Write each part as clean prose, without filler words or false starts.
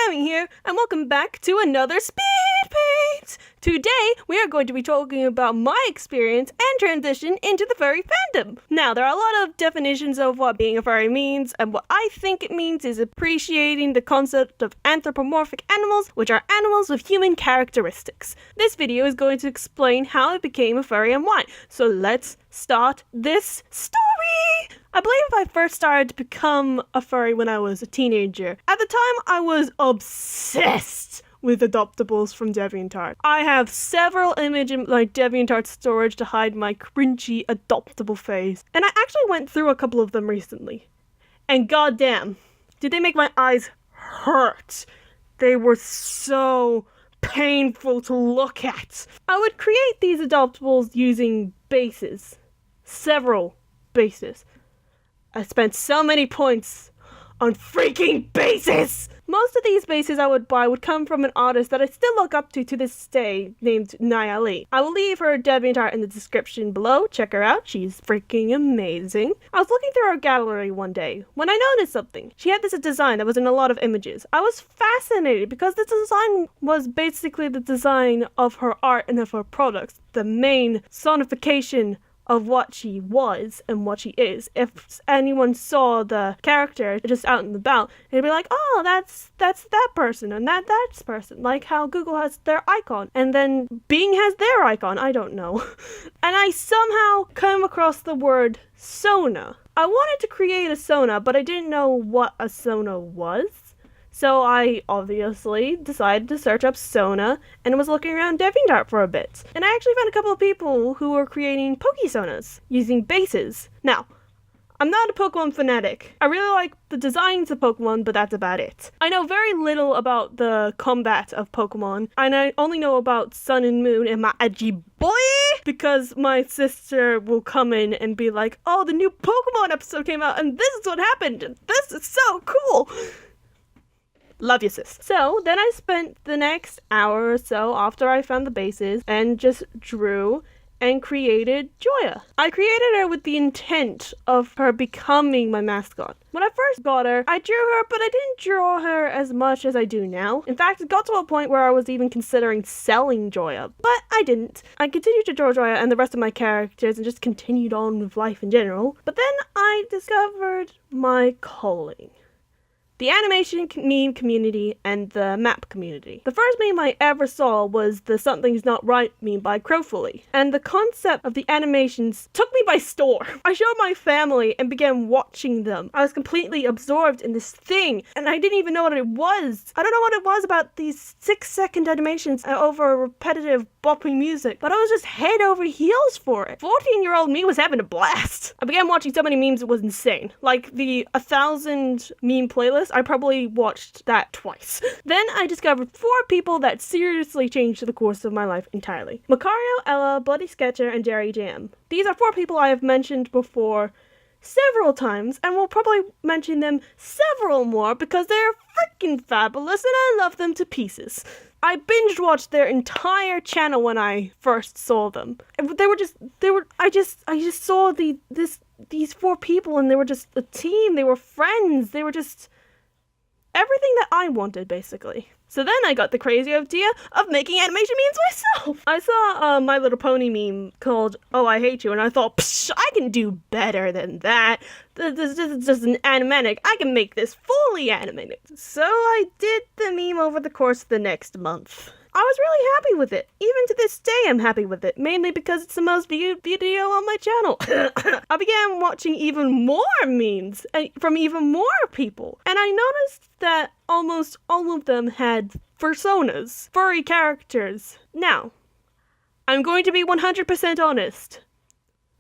Skywing here, and welcome back to another Speed Paint! Today, we are going to be talking about my experience and transition into the furry fandom. Now, there are a lot of definitions of what being a furry means, and what I think it means is appreciating the concept of anthropomorphic animals, which are animals with human characteristics. This video is going to explain how I became a furry and why, so let's start this story! I believe I first started to become a furry when I was a teenager. At the time, I was obsessed with adoptables from DeviantArt. I have several images in my DeviantArt storage to hide my cringy adoptable face. And I actually went through a couple of them recently. And goddamn, did they make my eyes hurt. They were so painful to look at. I would create these adoptables using bases. Several bases. I spent so many points on freaking bases! Most of these bases I would buy would come from an artist that I still look up to this day, named Nayali. I will leave her DeviantArt in the description below. Check her out. She's freaking amazing. I was looking through her gallery one day when I noticed something. She had this design that was in a lot of images. I was fascinated because this design was basically the design of her art and of her products. The main sonification of what she was and what she is. If anyone saw the character just out and about, it'd be like, oh, that's that person and that's person. Like how Google has their icon and then Bing has their icon. I don't know. And I somehow came across the word Sona. I wanted to create a Sona, but I didn't know what a Sona was. So I obviously decided to search up Sona and was looking around DeviantArt for a bit. And I actually found a couple of people who were creating Pokesonas using bases. Now, I'm not a Pokemon fanatic. I really like the designs of Pokemon, but that's about it. I know very little about the combat of Pokemon, and I only know about Sun and Moon and my edgy boy, because my sister will come in and be like, oh, the new Pokemon episode came out, and this is what happened, and this is so cool! Love you, sis. So then I spent the next hour or so after I found the bases and just drew and created Joia. I created her with the intent of her becoming my mascot. When I first got her, I drew her, but I didn't draw her as much as I do now. In fact, it got to a point where I was even considering selling Joia, but I didn't. I continued to draw Joia and the rest of my characters and just continued on with life in general. But then I discovered my calling. The animation meme community and the map community. The first meme I ever saw was the Something's Not Right meme by Crowfully, and the concept of the animations took me by storm. I showed my family and began watching them. I was completely absorbed in this thing, and I didn't even know what it was. I don't know what it was about these 6-second animations over repetitive bopping music, but I was just head over heels for it. 14-year-old me was having a blast. I began watching so many memes it was insane. Like the 1,000 meme playlist, I probably watched that twice. Then I discovered 4 people that seriously changed the course of my life entirely. Macario, Ella, Bloody Sketcher, and Jerry Jam. These are 4 people I have mentioned before several times, and will probably mention them several more because they're freaking fabulous and I love them to pieces. I binge watched their entire channel when I first saw them. I just saw these 4 people and they were just a team, they were friends, they were just everything that I wanted, basically. So then I got the crazy idea of making animation memes myself. I saw a My Little Pony meme called Oh, I Hate You, and I thought, psh, I can do better than that. This is just an animatic. I can make this fully animated. So I did the meme over the course of the next month. I was really happy with it. Even to this day, I'm happy with it. Mainly because it's the most viewed video on my channel. I began watching even more memes from even more people. And I noticed that almost all of them had personas, furry characters. Now, I'm going to be 100% honest.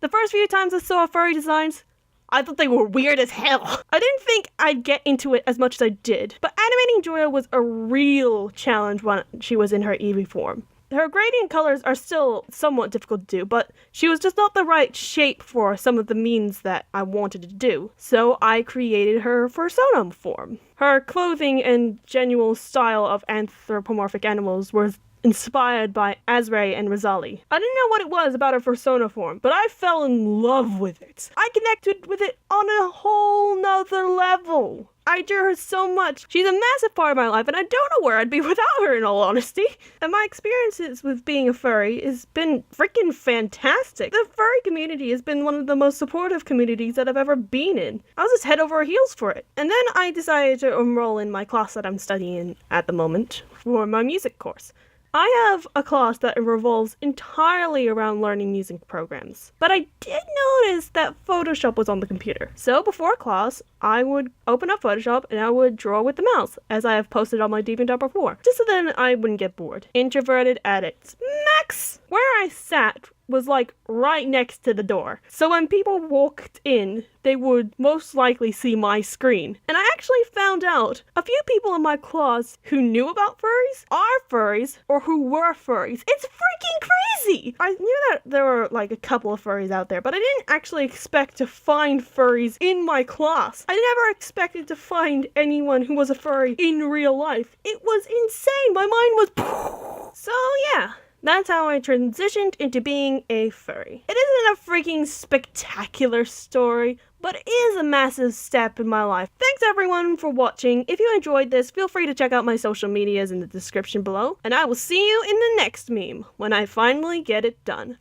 The first few times I saw furry designs, I thought they were weird as hell. I didn't think I'd get into it as much as I did, but animating Joia was a real challenge when she was in her Eevee form. Her gradient colors are still somewhat difficult to do, but she was just not the right shape for some of the memes that I wanted to do, so I created her persona form. Her clothing and general style of anthropomorphic animals was inspired by Azrae and Rosali. I didn't know what it was about her persona form, but I fell in love with it. I connected with it on a whole nother level. I adore her so much. She's a massive part of my life, and I don't know where I'd be without her, in all honesty. And my experiences with being a furry has been freaking fantastic. The furry community has been one of the most supportive communities that I've ever been in. I was just head over heels for it. And then I decided to enroll in my class that I'm studying at the moment for my music course. I have a class that revolves entirely around learning music programs, but I did notice that Photoshop was on the computer. So before class, I would open up Photoshop and I would draw with the mouse, as I have posted on my DeviantArt before, just so then I wouldn't get bored. Introverted at its max. Where I sat was like right next to the door. So when people walked in, they would most likely see my screen. And I actually found out a few people in my class who knew about furries are furries or who were furries. It's freaking crazy! I knew that there were like a couple of furries out there, but I didn't actually expect to find furries in my class. I never expected to find anyone who was a furry in real life. It was insane. My mind was... So yeah. That's how I transitioned into being a furry. It isn't a freaking spectacular story, but it is a massive step in my life. Thanks everyone for watching. If you enjoyed this, feel free to check out my social medias in the description below, and I will see you in the next meme when I finally get it done.